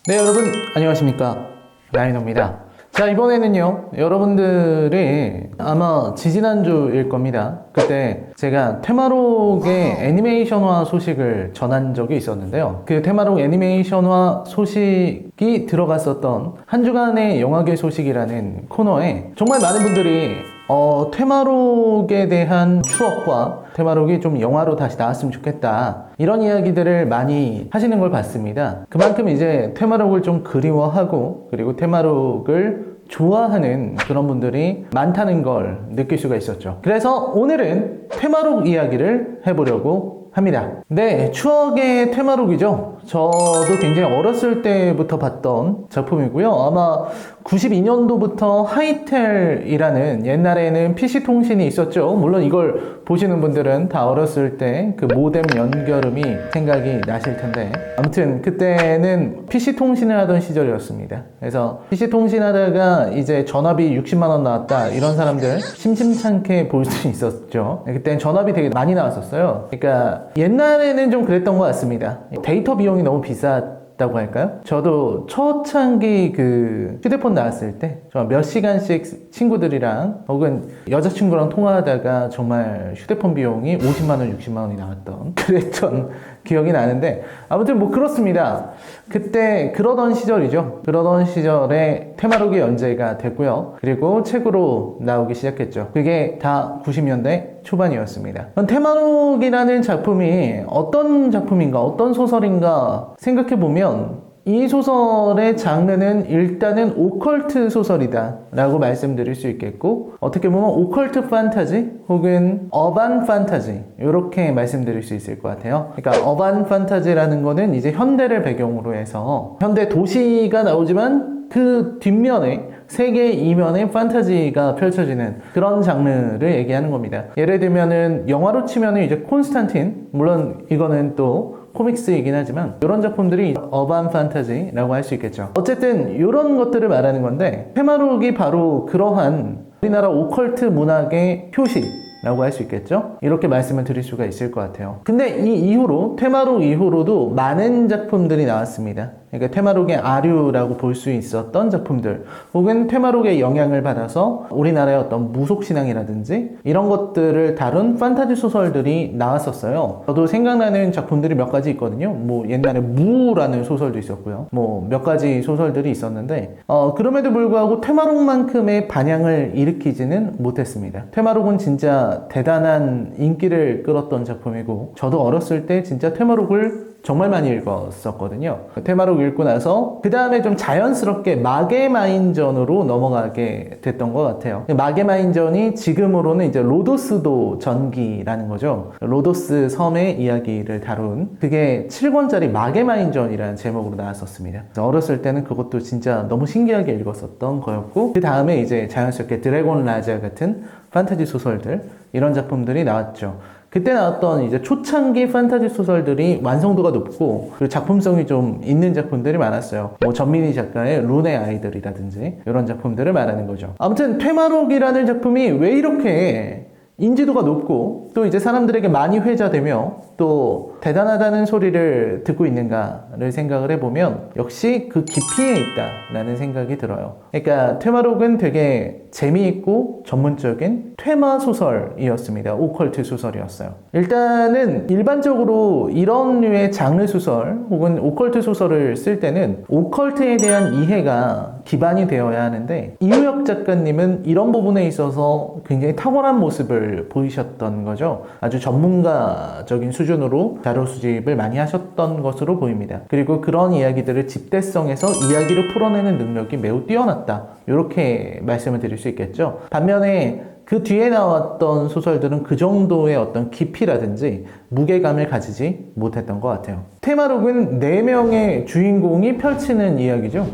네, 여러분 안녕하십니까, 라이너입니다. 자, 이번에는요, 여러분들이 아마 지지난주일 겁니다. 그때 제가 테마록의 애니메이션화 소식을 전한 적이 있었는데요. 그 테마록 애니메이션화 소식이 들어갔었던 한 주간의 영화계 소식이라는 코너에 정말 많은 분들이 테마록에 대한 추억과 테마록이 좀 영화로 다시 나왔으면 좋겠다, 이런 이야기들을 많이 하시는 걸 봤습니다. 그만큼 이제 테마록을 좀 그리워하고, 그리고 테마록을 좋아하는 그런 분들이 많다는 걸 느낄 수가 있었죠. 그래서 오늘은 테마록 이야기를 해보려고 합니다. 네, 추억의 테마록이죠. 저도 굉장히 어렸을 때부터 봤던 작품이고요. 아마 92년도부터 하이텔이라는, 옛날에는 PC통신이 있었죠. 물론 이걸 보시는 분들은 다 어렸을 때 그 모뎀 연결음이 생각이 나실 텐데, 아무튼 그때는 PC통신을 하던 시절이었습니다. 그래서 PC통신 하다가 이제 전화비 60만원 나왔다, 이런 사람들 심심찮게 볼 수 있었죠. 그때는 전화비 되게 많이 나왔었어요. 그러니까 옛날에는 좀 그랬던 것 같습니다. 데이터 비용이 너무 비쌌다고 할까요? 저도 초창기 그 휴대폰 나왔을 때 정말 몇 시간씩 친구들이랑 혹은 여자친구랑 통화하다가 정말 휴대폰 비용이 50만원, 60만원이 나왔던 그랬던 기억이 나는데, 아무튼 뭐 그렇습니다. 그때 그러던 시절이죠. 그러던 시절에 테마록이 연재가 됐고요. 그리고 책으로 나오기 시작했죠. 그게 다 90년대 초반이었습니다. 테마록이라는 작품이 어떤 작품인가, 어떤 소설인가 생각해보면, 이 소설의 장르는 일단은 오컬트 소설이다 라고 말씀드릴 수 있겠고, 어떻게 보면 오컬트 판타지 혹은 어반 판타지, 이렇게 말씀드릴 수 있을 것 같아요. 그러니까 어반 판타지라는 거는 이제 현대를 배경으로 해서 현대 도시가 나오지만 그 뒷면에, 세계 이면에 판타지가 펼쳐지는 그런 장르를 얘기하는 겁니다. 예를 들면은 영화로 치면은 이제 콘스탄틴, 물론 이거는 또 코믹스이긴 하지만 이런 작품들이 어반 판타지라고 할 수 있겠죠. 어쨌든 이런 것들을 말하는 건데, 테마록이 바로 그러한 우리나라 오컬트 문학의 표시라고 할 수 있겠죠. 이렇게 말씀을 드릴 수가 있을 것 같아요. 근데 이 이후로, 테마록 이후로도 많은 작품들이 나왔습니다. 그러니까 테마록의 아류라고 볼 수 있었던 작품들, 혹은 테마록의 영향을 받아서 우리나라의 어떤 무속신앙이라든지 이런 것들을 다룬 판타지 소설들이 나왔었어요. 저도 생각나는 작품들이 몇 가지 있거든요. 뭐 옛날에 무라는 소설도 있었고요. 뭐 몇 가지 소설들이 있었는데, 그럼에도 불구하고 테마록만큼의 반향을 일으키지는 못했습니다. 테마록은 진짜 대단한 인기를 끌었던 작품이고, 저도 어렸을 때 진짜 테마록을 정말 많이 읽었었거든요. 테마록 읽고 나서 그 다음에 좀 자연스럽게 마게마인전으로 넘어가게 됐던 것 같아요. 마게마인전이 지금으로는 이제 로도스도 전기라는 거죠. 로도스 섬의 이야기를 다룬, 그게 7권짜리 마게마인전이라는 제목으로 나왔었습니다. 어렸을 때는 그것도 진짜 너무 신기하게 읽었었던 거였고, 그 다음에 이제 자연스럽게 드래곤 라자 같은 판타지 소설들, 이런 작품들이 나왔죠. 그때 나왔던 이제 초창기 판타지 소설들이 완성도가 높고, 그리고 작품성이 좀 있는 작품들이 많았어요. 뭐 전민희 작가의 룬의 아이들이라든지 이런 작품들을 말하는 거죠. 아무튼 테마록이라는 작품이 왜 이렇게 인지도가 높고 또 이제 사람들에게 많이 회자되며 또 대단하다는 소리를 듣고 있는가를 생각을 해보면, 역시 그 깊이에 있다라는 생각이 들어요. 그러니까 테마록은 되게 재미있고 전문적인 테마 소설이었습니다. 오컬트 소설이었어요. 일단은 일반적으로 이런 류의 장르 소설 혹은 오컬트 소설을 쓸 때는 오컬트에 대한 이해가 기반이 되어야 하는데, 이우혁 작가님은 이런 부분에 있어서 굉장히 탁월한 모습을 보이셨던 거죠. 아주 전문가적인 수준으로 자료 수집을 많이 하셨던 것으로 보입니다. 그리고 그런 이야기들을 집대성에서 이야기를 풀어내는 능력이 매우 뛰어났다, 이렇게 말씀을 드릴 수 있겠죠. 반면에 그 뒤에 나왔던 소설들은 그 정도의 어떤 깊이라든지 무게감을 가지지 못했던 것 같아요. 테마록은 4명의 주인공이 펼치는 이야기죠.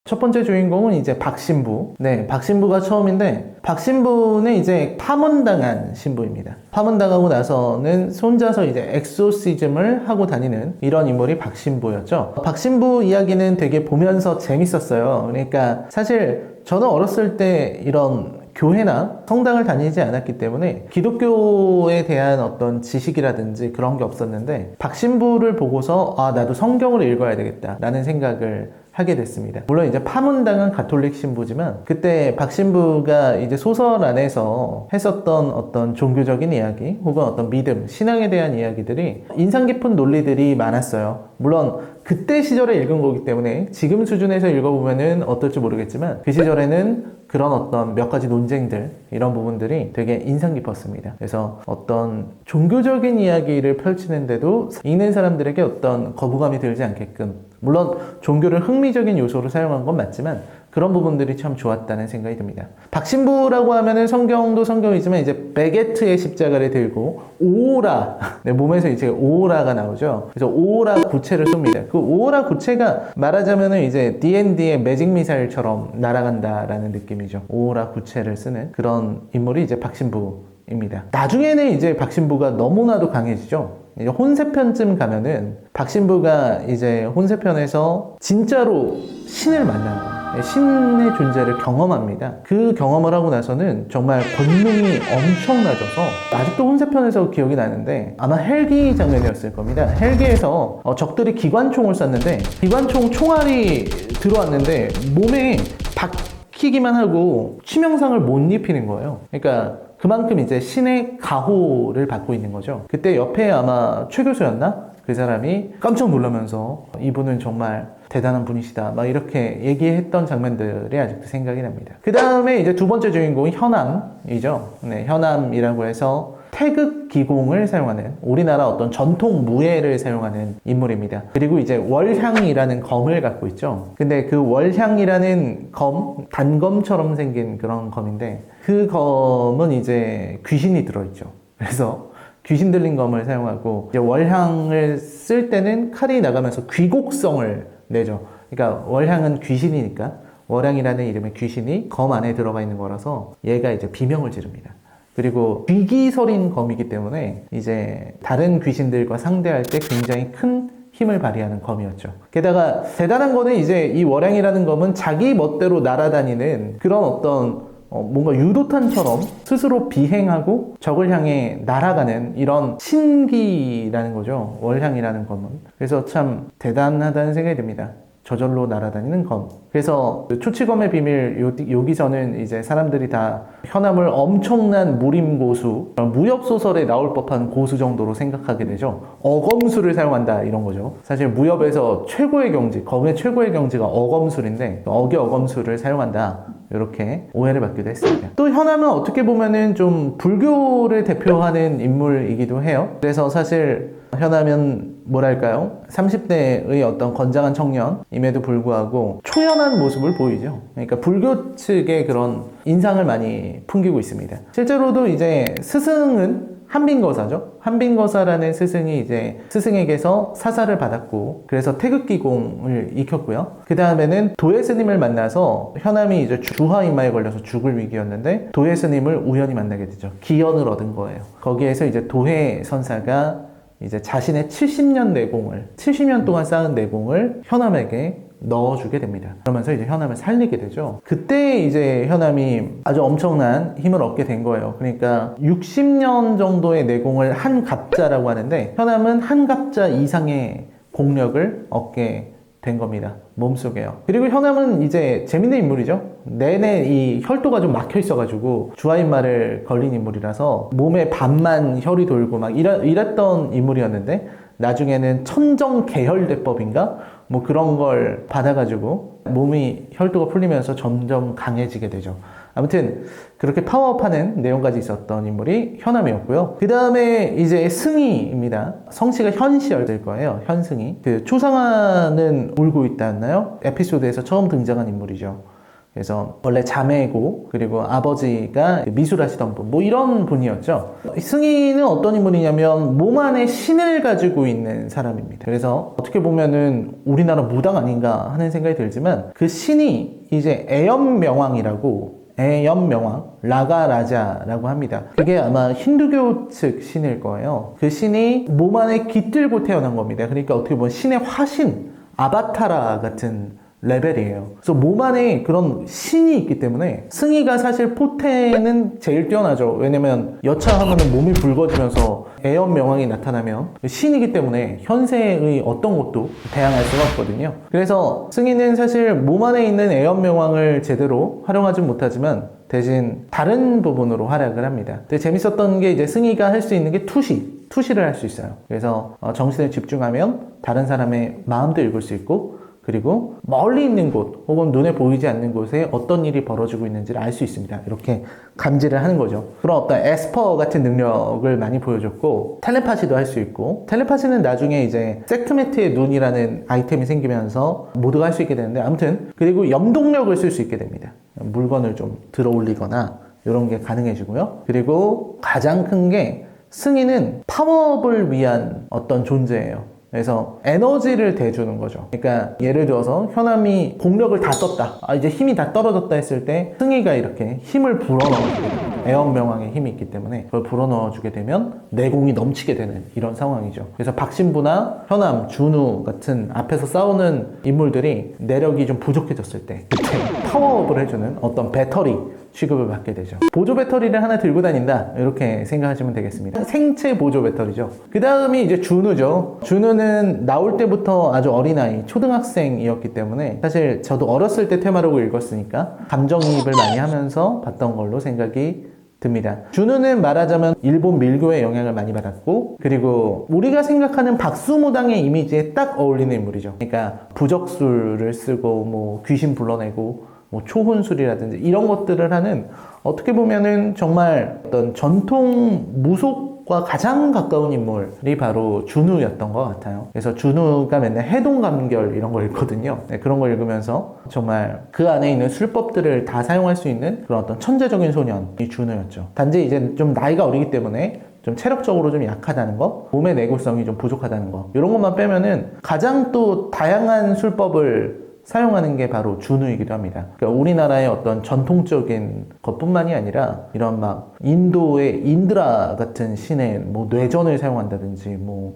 첫 번째 주인공은 이제 박신부. 네, 박신부가 처음인데, 박신부는 이제 파문당한 신부입니다. 파문당하고 나서는 혼자서 이제 엑소시즘을 하고 다니는 이런 인물이 박신부였죠. 박신부 이야기는 되게 보면서 재밌었어요. 그러니까 사실 저는 어렸을 때 이런 교회나 성당을 다니지 않았기 때문에 기독교에 대한 어떤 지식이라든지 그런 게 없었는데 박신부를 보고서 아, 나도 성경을 읽어야 되겠다 라는 생각을 하게 됐습니다. 물론 이제 파문당한 가톨릭 신부지만 그때 박 신부가 이제 소설 안에서 했었던 어떤 종교적인 이야기 혹은 어떤 믿음, 신앙에 대한 이야기들이 인상 깊은 논리들이 많았어요. 물론 그때 시절에 읽은 거기 때문에 지금 수준에서 읽어보면은 어떨지 모르겠지만 그 시절에는 그런 어떤 몇 가지 논쟁들 이런 부분들이 되게 인상 깊었습니다. 그래서 어떤 종교적인 이야기를 펼치는데도 읽는 사람들에게 어떤 거부감이 들지 않게끔 물론 종교를 흥미적인 요소로 사용한 건 맞지만 그런 부분들이 참 좋았다는 생각이 듭니다. 박신부라고 하면은 성경도 성경이지만 이제 베게트의 십자가를 들고 오오라 네, 몸에서 이제 오오라가 나오죠. 그래서 오오라 구체를 쏩니다. 그 오오라 구체가 말하자면은 이제 D&D의 매직 미사일처럼 날아간다라는 느낌이죠. 오오라 구체를 쓰는 그런 인물이 이제 박신부입니다. 나중에는 이제 박신부가 너무나도 강해지죠. 이제 혼세편쯤 가면은 박신부가 이제 혼세편에서 진짜로 신을 만나는 거예요. 신의 존재를 경험합니다. 그 경험을 하고 나서는 정말 권능이 엄청나져서 아직도 혼세편에서 기억이 나는데 아마 헬기 장면이었을 겁니다. 헬기에서 적들이 기관총을 쐈는데 기관총 총알이 들어왔는데 몸에 박히기만 하고 치명상을 못 입히는 거예요. 그러니까 그만큼 이제 신의 가호를 받고 있는 거죠. 그때 옆에 아마 최 교수였나? 그 사람이 깜짝 놀라면서 이분은 정말 대단한 분이시다 막 이렇게 얘기했던 장면들이 아직도 생각이 납니다. 그 다음에 이제 두 번째 주인공이 현암이죠. 네, 현암이라고 해서 태극 기공을 사용하는 우리나라 어떤 전통 무예를 사용하는 인물입니다. 그리고 이제 월향이라는 검을 갖고 있죠. 근데 그 월향이라는 검, 단검처럼 생긴 그런 검인데 그 검은 이제 귀신이 들어있죠. 그래서 귀신 들린 검을 사용하고 이제 월향을 쓸 때는 칼이 나가면서 귀곡성을 내죠. 그러니까 월향은 귀신이니까 월향이라는 이름의 귀신이 검 안에 들어가 있는 거라서 얘가 이제 비명을 지릅니다. 그리고 귀기설인 검이기 때문에 이제 다른 귀신들과 상대할 때 굉장히 큰 힘을 발휘하는 검이었죠. 게다가 대단한 거는 이제 이 월향이라는 검은 자기 멋대로 날아다니는 그런 어떤 뭔가 유도탄처럼 스스로 비행하고 적을 향해 날아가는 이런 신기라는 거죠. 월향이라는 검은. 그래서 참 대단하다는 생각이 듭니다. 저절로 날아다니는 검. 그래서 초치검의 비밀 여기서는 이제 사람들이 다 현암을 엄청난 무림고수, 무협소설에 나올 법한 고수 정도로 생각하게 되죠. 어검술을 사용한다 이런 거죠. 사실 무협에서 최고의 경지, 검의 최고의 경지가 어검술인데 어검술을 사용한다 이렇게 오해를 받기도 했습니다. 또 현암은 어떻게 보면은 좀 불교를 대표하는 인물이기도 해요. 그래서 사실 현암은 뭐랄까요? 30대의 어떤 건장한 청년임에도 불구하고 초연한 모습을 보이죠. 그러니까 불교 측의 그런 인상을 많이 풍기고 있습니다. 실제로도 이제 스승은 한빈거사죠. 한빈거사라는 스승이 이제 스승에게서 사사를 받았고 그래서 태극기공을 익혔고요. 그 다음에는 도예 스님을 만나서 현암이 이제 주화이마에 걸려서 죽을 위기였는데 도예 스님을 우연히 만나게 되죠. 기연을 얻은 거예요. 거기에서 이제 도해 선사가 이제 자신의 70년 동안 쌓은 내공을 현암에게 넣어주게 됩니다. 그러면서 이제 현암을 살리게 되죠. 그때 이제 현암이 아주 엄청난 힘을 얻게 된 거예요. 그러니까 60년 정도의 내공을 한 갑자라고 하는데 현암은 한 갑자 이상의 공력을 얻게 된 겁니다. 몸속에요. 그리고 현암은 이제 재밌는 인물이죠. 내내 이 혈도가 좀 막혀 있어가지고 주화인마를 걸린 인물이라서 몸에 반만 혈이 돌고 막 이랬던 인물이었는데 나중에는 천정계혈대법인가? 뭐 그런 걸 받아가지고 몸이 혈도가 풀리면서 점점 강해지게 되죠. 아무튼 그렇게 파워업하는 내용까지 있었던 인물이 현암이었고요. 그 다음에 이제 승희입니다. 성씨가 현씨였을 거예요. 현승희. 그 초상화는 울고 있다였나요? 에피소드에서 처음 등장한 인물이죠. 그래서 원래 자매고 그리고 아버지가 미술하시던 분 뭐 이런 분이었죠. 승희는 어떤 인물이냐면 몸 안에 신을 가지고 있는 사람입니다. 그래서 어떻게 보면은 우리나라 무당 아닌가 하는 생각이 들지만 그 신이 이제 애염명왕이라고 애염명왕, 라가라자라고 합니다. 그게 아마 힌두교 측 신일 거예요. 그 신이 몸 안에 깃들고 태어난 겁니다. 그러니까 어떻게 보면 신의 화신, 아바타라 같은 레벨이에요. 그래서 몸 안에 그런 신이 있기 때문에 승희가 사실 포테는 제일 뛰어나죠. 왜냐면 여차하면 몸이 붉어지면서 애연 명왕이 나타나면 신이기 때문에 현세의 어떤 것도 대항할 수가 없거든요. 그래서 승희는 사실 몸 안에 있는 애연 명왕을 제대로 활용하지 못하지만 대신 다른 부분으로 활약을 합니다. 근데 재밌었던 게 이제 승희가 할 수 있는 게 투시를 할 수 있어요. 그래서 정신을 집중하면 다른 사람의 마음도 읽을 수 있고, 그리고 멀리 있는 곳 혹은 눈에 보이지 않는 곳에 어떤 일이 벌어지고 있는지를 알 수 있습니다. 이렇게 감지를 하는 거죠. 그런 어떤 에스퍼 같은 능력을 많이 보여줬고, 텔레파시도 할 수 있고, 텔레파시는 나중에 이제 세크메트의 눈이라는 아이템이 생기면서 모두가 할 수 있게 되는데, 아무튼 그리고 염동력을 쓸 수 있게 됩니다. 물건을 좀 들어 올리거나 이런 게 가능해지고요. 그리고 가장 큰 게 승희는 파워업을 위한 어떤 존재예요. 그래서 에너지를 대주는 거죠. 그러니까 예를 들어서 현암이 공력을 다 썼다, 이제 힘이 다 떨어졌다 했을 때 승희가 이렇게 힘을 불어넣어주게 됩니다. 애언명왕의 힘이 있기 때문에 그걸 불어넣어주게 되면 내공이 넘치게 되는 이런 상황이죠. 그래서 박신부나 현암, 준우 같은 앞에서 싸우는 인물들이 내력이 좀 부족해졌을 때 그때 파워업을 해주는 어떤 배터리 취급을 받게 되죠. 보조 배터리를 하나 들고 다닌다, 이렇게 생각하시면 되겠습니다. 생체 보조 배터리죠. 그 다음이 이제 준우죠. 준우는 나올 때부터 아주 어린아이, 초등학생이었기 때문에 사실 저도 어렸을 때 테마록을 읽었으니까 감정이입을 많이 하면서 봤던 걸로 생각이 듭니다. 준우는 말하자면 일본 밀교의 영향을 많이 받았고, 그리고 우리가 생각하는 박수무당의 이미지에 딱 어울리는 인물이죠. 그러니까 부적술을 쓰고 뭐 귀신 불러내고 뭐 초혼술이라든지 이런 것들을 하는, 어떻게 보면은 정말 어떤 전통 무속과 가장 가까운 인물이 바로 준우였던 것 같아요. 그래서 준우가 맨날 해동감결 이런 걸 읽거든요. 네, 그런 걸 읽으면서 정말 그 안에 있는 술법들을 다 사용할 수 있는 그런 어떤 천재적인 소년이 준우였죠. 단지 이제 좀 나이가 어리기 때문에 좀 체력적으로 좀 약하다는 거, 몸의 내구성이 좀 부족하다는 거, 이런 것만 빼면은 가장 또 다양한 술법을 사용하는 게 바로 준우이기도 합니다. 그러니까 우리나라의 어떤 전통적인 것뿐만이 아니라 이런 막 인도의 인드라 같은 신의 뭐 뇌전을 사용한다든지 뭐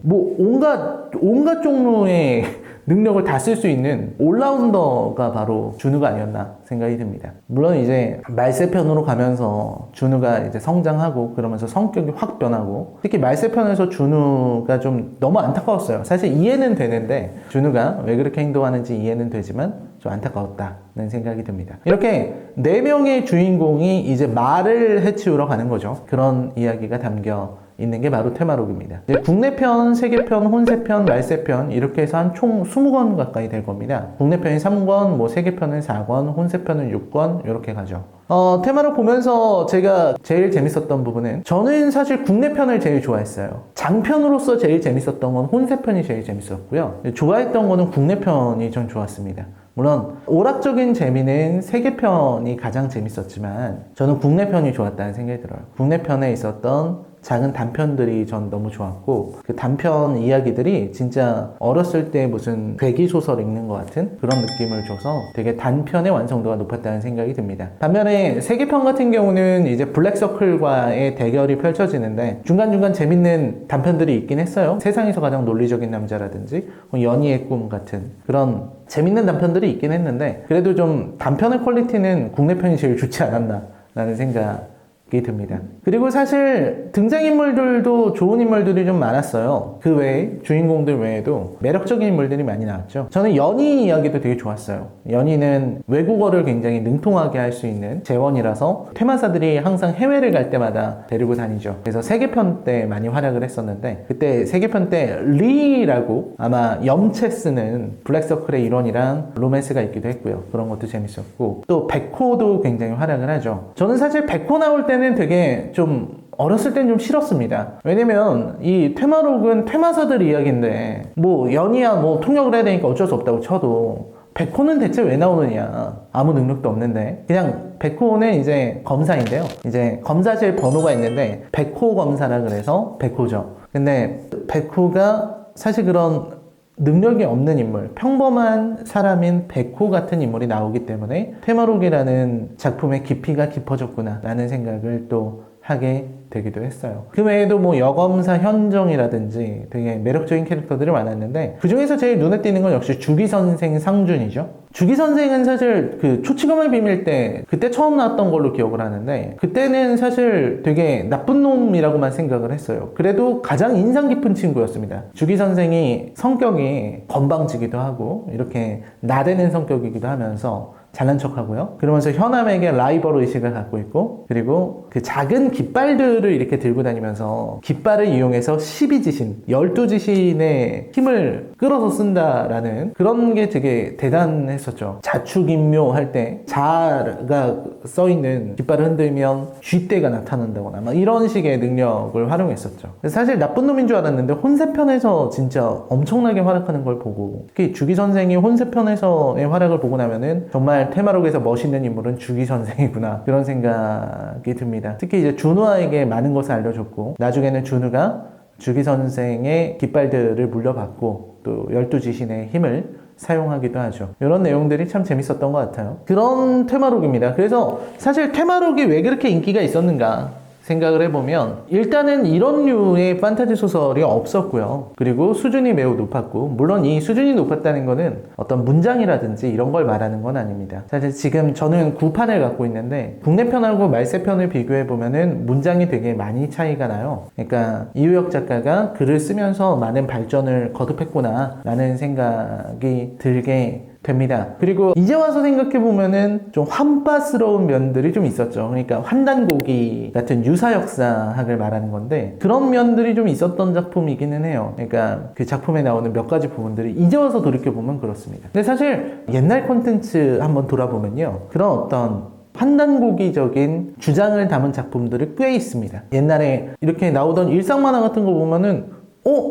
온갖 종류의 능력을 다 쓸 수 있는 올라운더가 바로 준우가 아니었나 생각이 듭니다. 물론 이제 말세편으로 가면서 준우가 이제 성장하고 그러면서 성격이 확 변하고, 특히 말세편에서 준우가 좀 너무 안타까웠어요. 사실 이해는 되는데 준우가 왜 그렇게 행동하는지 이해는 되지만 좀 안타까웠다는 생각이 듭니다. 이렇게 4명의 주인공이 이제 말을 해치우러 가는 거죠. 그런 이야기가 담겨 있는 게 바로 테마록입니다. 국내편, 세계편, 혼세편, 말세편 이렇게 해서 한 총 20권 가까이 될 겁니다. 국내편이 3권, 뭐 세계편은 4권, 혼세편은 6권 이렇게 가죠. 테마록 보면서 제가 제일 재밌었던 부분은, 저는 사실 국내편을 제일 좋아했어요. 장편으로서 제일 재밌었던 건 혼세편이 제일 재밌었고요. 좋아했던 거는 국내편이 전 좋았습니다. 물론 오락적인 재미는 세계편이 가장 재밌었지만 저는 국내편이 좋았다는 생각이 들어요. 국내편에 있었던 작은 단편들이 전 너무 좋았고, 그 단편 이야기들이 진짜 어렸을 때 무슨 괴기소설 읽는 것 같은 그런 느낌을 줘서 되게 단편의 완성도가 높았다는 생각이 듭니다. 반면에 세계편 같은 경우는 이제 블랙서클과의 대결이 펼쳐지는데 중간중간 재밌는 단편들이 있긴 했어요. 세상에서 가장 논리적인 남자라든지 연희의 꿈 같은 그런 재밌는 단편들이 있긴 했는데, 그래도 좀 단편의 퀄리티는 국내편이 제일 좋지 않았나 라는 생각이 듭니다. 그리고 사실 등장인물들도 좋은 인물들이 좀 많았어요. 그 외에 주인공들 외에도 매력적인 인물들이 많이 나왔죠. 저는 연희 이야기도 되게 좋았어요. 연희는 외국어를 굉장히 능통하게 할 수 있는 재원이라서 테마사들이 항상 해외를 갈 때마다 데리고 다니죠. 그래서 세계편 때 많이 활약을 했었는데, 그때 세계편 때 리라고 아마 염체 쓰는 블랙서클의 일원이랑 로맨스가 있기도 했고요. 그런 것도 재밌었고, 또 백호도 굉장히 활약을 하죠. 저는 사실 백호 나올 때는 되게 좀 어렸을 땐 좀 싫었습니다. 왜냐면 이 테마록은 테마사들 이야기인데 뭐 연희야 뭐 통역을 해야 되니까 어쩔 수 없다고 쳐도 백호는 대체 왜 나오느냐, 아무 능력도 없는데. 그냥 백호는 이제 검사인데요, 이제 검사실 번호가 있는데 백호 검사라 그래서 백호죠. 근데 백호가 사실 그런 능력이 없는 인물, 평범한 사람인 백호 같은 인물이 나오기 때문에 테마록이라는 작품의 깊이가 깊어졌구나 라는 생각을 또 하게 되기도 했어요. 그 외에도 뭐 여검사 현정이라든지 되게 매력적인 캐릭터들이 많았는데 그 중에서 제일 눈에 띄는 건 역시 주기선생 상준이죠. 주기선생은 사실 그 초치검을 비밀 때 그때 처음 나왔던 걸로 기억을 하는데 그때는 사실 되게 나쁜 놈이라고만 생각을 했어요. 그래도 가장 인상 깊은 친구였습니다. 주기선생이 성격이 건방지기도 하고 이렇게 나대는 성격이기도 하면서 잘난 척하고요. 그러면서 현암에게 라이벌 의식을 갖고 있고 그리고 그 작은 깃발들을 이렇게 들고 다니면서 깃발을 이용해서 12지신, 12지신의 힘을 끌어서 쓴다라는 그런 게 되게 대단했었죠. 자축인묘 할 때 자가 써있는 깃발을 흔들면 쥐떼가 나타난다거나 막 이런 식의 능력을 활용했었죠. 사실 나쁜 놈인 줄 알았는데 혼세편에서 진짜 엄청나게 활약하는 걸 보고 특히 주기선생이 혼세편에서의 활약을 보고 나면은 정말 테마록에서 멋있는 인물은 주기선생이구나 그런 생각이 듭니다. 특히 이제 준우에게 많은 것을 알려줬고 나중에는 준우가 주기선생의 깃발들을 물려받고 또 12지신의 힘을 사용하기도 하죠. 이런 내용들이 참 재밌었던 것 같아요. 그런 테마록입니다. 그래서 사실 테마록이 왜 그렇게 인기가 있었는가 생각을 해보면 일단은 이런 류의 판타지 소설이 없었고요. 그리고 수준이 매우 높았고 물론 이 수준이 높았다는 거는 어떤 문장이라든지 이런 걸 말하는 건 아닙니다. 사실 지금 저는 9판을 갖고 있는데 국내편하고 말세편을 비교해보면은 문장이 되게 많이 차이가 나요. 그러니까 이우혁 작가가 글을 쓰면서 많은 발전을 거듭했구나 라는 생각이 들게 됩니다. 그리고 이제 와서 생각해보면은 좀 환빠스러운 면들이 좀 있었죠. 그러니까 환단고기 같은 유사역사학을 말하는 건데 그런 면들이 좀 있었던 작품이기는 해요. 그러니까 그 작품에 나오는 몇 가지 부분들이 이제 와서 돌이켜보면 그렇습니다. 근데 사실 옛날 콘텐츠 한번 돌아보면요. 그런 어떤 환단고기적인 주장을 담은 작품들이 꽤 있습니다. 옛날에 이렇게 나오던 일상만화 같은 거 보면은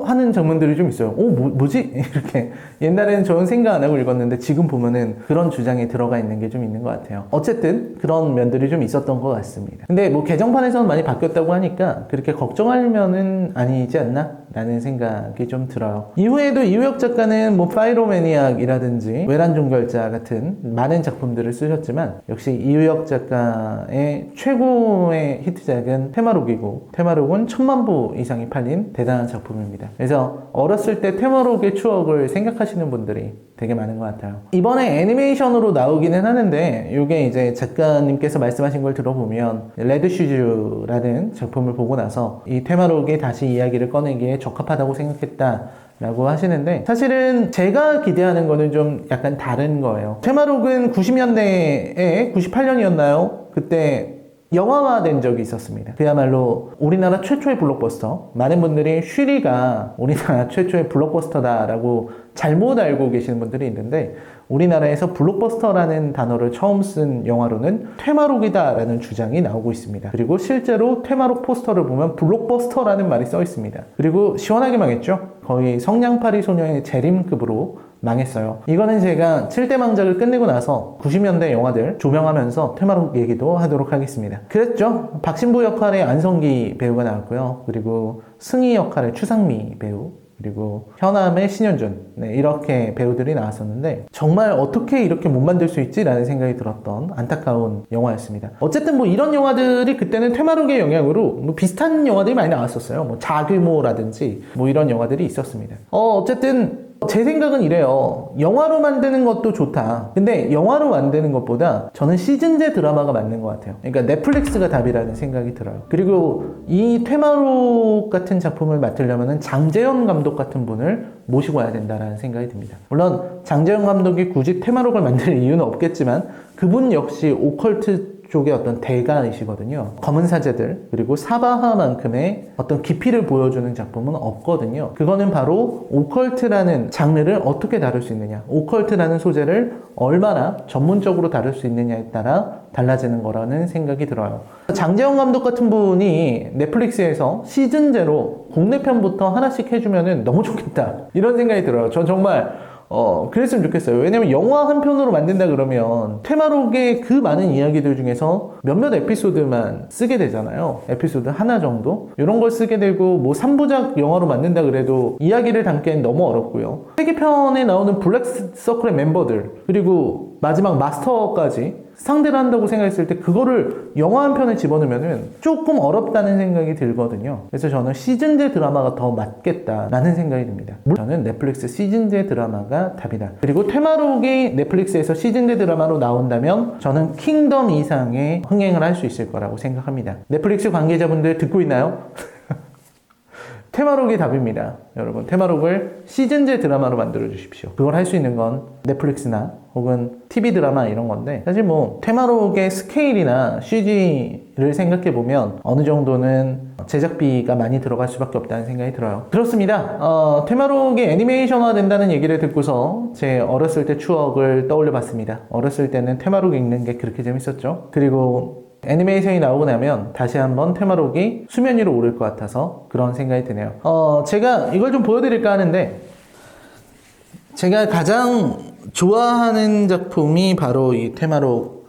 하는 장면들이 좀 있어요. 뭐지? 이렇게 옛날에는 저는 생각 안 하고 읽었는데 지금 보면은 그런 주장이 들어가 있는 게 좀 있는 것 같아요. 어쨌든 그런 면들이 좀 있었던 것 같습니다. 근데 뭐 개정판에서는 많이 바뀌었다고 하니까 그렇게 걱정할 면은 아니지 않나? 라는 생각이 좀 들어요. 이후에도 이우혁 작가는 뭐 파이로매니악이라든지 외란종결자 같은 많은 작품들을 쓰셨지만 역시 이우혁 작가의 최고의 히트작은 테마록이고 테마록은 1000만 부 이상이 팔린 대단한 작품입니다. 그래서 어렸을 때 테마록의 추억을 생각하시는 분들이 되게 많은 것 같아요. 이번에 애니메이션으로 나오기는 하는데 이게 이제 작가님께서 말씀하신 걸 들어보면 레드슈즈라는 작품을 보고 나서 이 테마록에 다시 이야기를 꺼내기에 적합하다고 생각했다 라고 하시는데 사실은 제가 기대하는 거는 좀 약간 다른 거예요. 테마록은 90년대에 98년이었나요? 그때 영화화 된 적이 있었습니다. 그야말로 우리나라 최초의 블록버스터. 많은 분들이 쉬리가 우리나라 최초의 블록버스터다라고 잘못 알고 계시는 분들이 있는데 우리나라에서 블록버스터라는 단어를 처음 쓴 영화로는 테마록이다라는 주장이 나오고 있습니다. 그리고 실제로 테마록 포스터를 보면 블록버스터라는 말이 써 있습니다. 그리고 시원하게 망했죠. 거의 성냥팔이 소녀의 재림급으로 망했어요. 이거는 제가 7대 망작을 끝내고 나서 90년대 영화들 조명하면서 테마록 얘기도 하도록 하겠습니다. 그랬죠. 박신부 역할의 안성기 배우가 나왔고요. 그리고 승희 역할의 추상미 배우, 그리고 현암의 신현준, 네, 이렇게 배우들이 나왔었는데 정말 어떻게 이렇게 못 만들 수 있지? 라는 생각이 들었던 안타까운 영화였습니다. 어쨌든 뭐 이런 영화들이 그때는 테마록의 영향으로 뭐 비슷한 영화들이 많이 나왔었어요. 뭐 자규모라든지 뭐 이런 영화들이 있었습니다. 어쨌든 제 생각은 이래요. 영화로 만드는 것도 좋다. 근데 영화로 만드는 것보다 저는 시즌제 드라마가 맞는 것 같아요. 그러니까 넷플릭스가 답이라는 생각이 들어요. 그리고 이 테마록 같은 작품을 맡으려면 장재현 감독 같은 분을 모시고 와야 된다는 생각이 듭니다. 물론 장재현 감독이 굳이 테마록을 만들 이유는 없겠지만 그분 역시 오컬트 쪽의 어떤 대가이시거든요. 검은 사제들 그리고 사바하만큼의 어떤 깊이를 보여주는 작품은 없거든요. 그거는 바로 오컬트라는 장르를 어떻게 다룰 수 있느냐, 오컬트라는 소재를 얼마나 전문적으로 다룰 수 있느냐에 따라 달라지는 거라는 생각이 들어요. 장재현 감독 같은 분이 넷플릭스에서 시즌제로 국내편부터 하나씩 해주면 너무 좋겠다 이런 생각이 들어요. 전 정말 그랬으면 좋겠어요. 왜냐면 영화 한 편으로 만든다 그러면 테마록의 그 많은 이야기들 중에서 몇몇 에피소드만 쓰게 되잖아요. 에피소드 하나 정도? 이런 걸 쓰게 되고 뭐 3부작 영화로 만든다 그래도 이야기를 담기엔 너무 어렵고요. 세계편에 나오는 블랙서클의 멤버들 그리고 마지막 마스터까지 상대를 한다고 생각했을 때 그거를 영화 한 편에 집어넣으면 조금 어렵다는 생각이 들거든요. 그래서 저는 시즌제 드라마가 더 맞겠다라는 생각이 듭니다. 물론 저는 넷플릭스 시즌제 드라마가 답이다. 그리고 테마록이 넷플릭스에서 시즌제 드라마로 나온다면 저는 킹덤 이상의 흥행을 할 수 있을 거라고 생각합니다. 넷플릭스 관계자분들 듣고 있나요? 테마록이 답입니다. 여러분, 테마록을 시즌제 드라마로 만들어 주십시오. 그걸 할 수 있는 건 넷플릭스나 혹은 TV 드라마 이런 건데, 사실 뭐 테마록의 스케일이나 CG를 생각해 보면 어느 정도는 제작비가 많이 들어갈 수밖에 없다는 생각이 들어요. 그렇습니다. 테마록이 애니메이션화 된다는 얘기를 듣고서 제 어렸을 때 추억을 떠올려 봤습니다. 어렸을 때는 테마록 읽는 게 그렇게 재밌었죠. 그리고 애니메이션이 나오고 나면 다시 한번 테마록이 수면 위로 오를 것 같아서 그런 생각이 드네요. 제가 이걸 좀 보여드릴까 하는데, 제가 가장 좋아하는 작품이 바로 이 테마록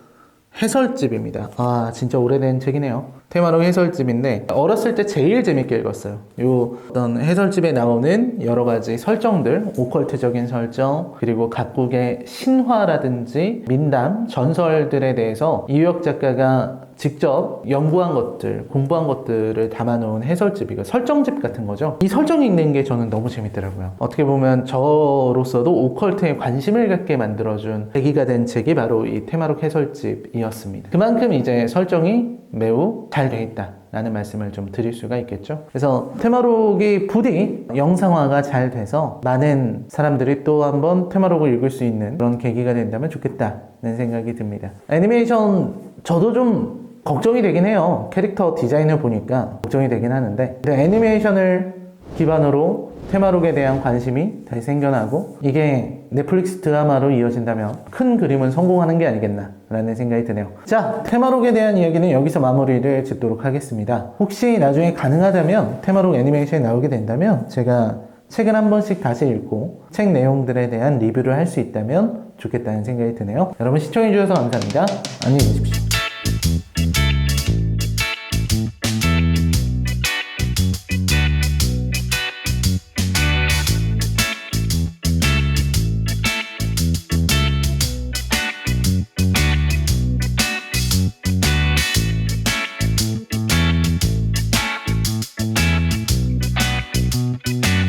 해설집입니다. 진짜 오래된 책이네요. 테마록 해설집인데 어렸을 때 제일 재밌게 읽었어요. 요 어떤 해설집에 나오는 여러 가지 설정들, 오컬트적인 설정, 그리고 각국의 신화라든지 민담, 전설들에 대해서 이유혁 작가가 직접 연구한 것들, 공부한 것들을 담아놓은 해설집이고 설정집 같은 거죠. 이 설정 읽는 게 저는 너무 재밌더라고요. 어떻게 보면 저로서도 오컬트에 관심을 갖게 만들어준 계기가 된 책이 바로 이 테마록 해설집이었습니다. 그만큼 이제 설정이 매우 잘 돼 있다 라는 말씀을 좀 드릴 수가 있겠죠. 그래서 테마록이 부디 영상화가 잘 돼서 많은 사람들이 또 한번 테마록을 읽을 수 있는 그런 계기가 된다면 좋겠다는 생각이 듭니다. 애니메이션 저도 좀 걱정이 되긴 해요. 캐릭터 디자인을 보니까 걱정이 되긴 하는데, 애니메이션을 기반으로 테마록에 대한 관심이 다시 생겨나고 이게 넷플릭스 드라마로 이어진다면 큰 그림은 성공하는 게 아니겠나 라는 생각이 드네요. 자, 테마록에 대한 이야기는 여기서 마무리를 짓도록 하겠습니다. 혹시 나중에 가능하다면 테마록 애니메이션이 나오게 된다면 제가 책을 한 번씩 다시 읽고 책 내용들에 대한 리뷰를 할 수 있다면 좋겠다는 생각이 드네요. 여러분 시청해주셔서 감사합니다. 안녕히 계십시오.